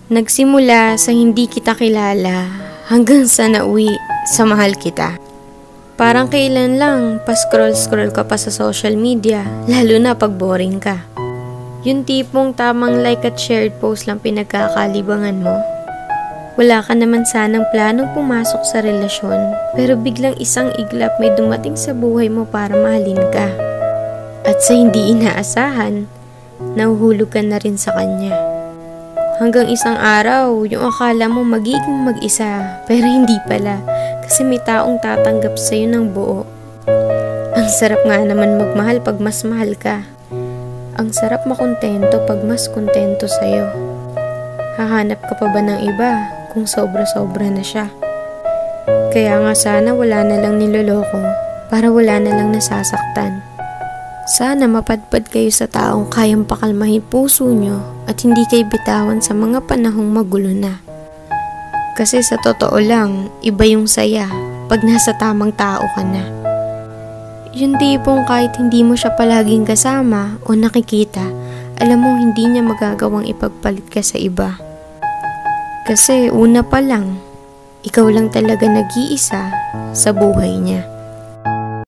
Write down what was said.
Nagsimula sa hindi kita kilala hanggang sa nauwi sa mahal kita. Parang kailan lang pa-scroll-scroll ka pa sa social media, lalo na pag boring ka. Yung tipong tamang like at shared post lang pinagkakalibangan mo. Wala ka naman sanang planong pumasok sa relasyon, pero biglang isang iglap may dumating sa buhay mo para mahalin ka. At sa hindi inaasahan, nahuhulog ka na rin sa kanya. Hanggang isang araw, yung akala mo magiging mag-isa, pero hindi pala, kasi may taong tatanggap sa'yo ng buo. Ang sarap nga naman magmahal pag mas mahal ka. Ang sarap makontento pag mas kontento sa'yo. Hahanap ka pa ba ng iba kung sobra-sobra na siya? Kaya nga sana wala na lang niloloko para wala na lang nasasaktan. Sana mapadpad kayo sa taong kayang pakalmahin puso nyo at hindi kayo bitawan sa mga panahong magulo na. Kasi sa totoo lang, iba yung saya pag nasa tamang tao ka na. Yung tipong kahit hindi mo siya palaging kasama o nakikita, alam mo hindi niya magagawang ipagpalit ka sa iba. Kasi una pa lang, ikaw lang talaga nag-iisa sa buhay niya.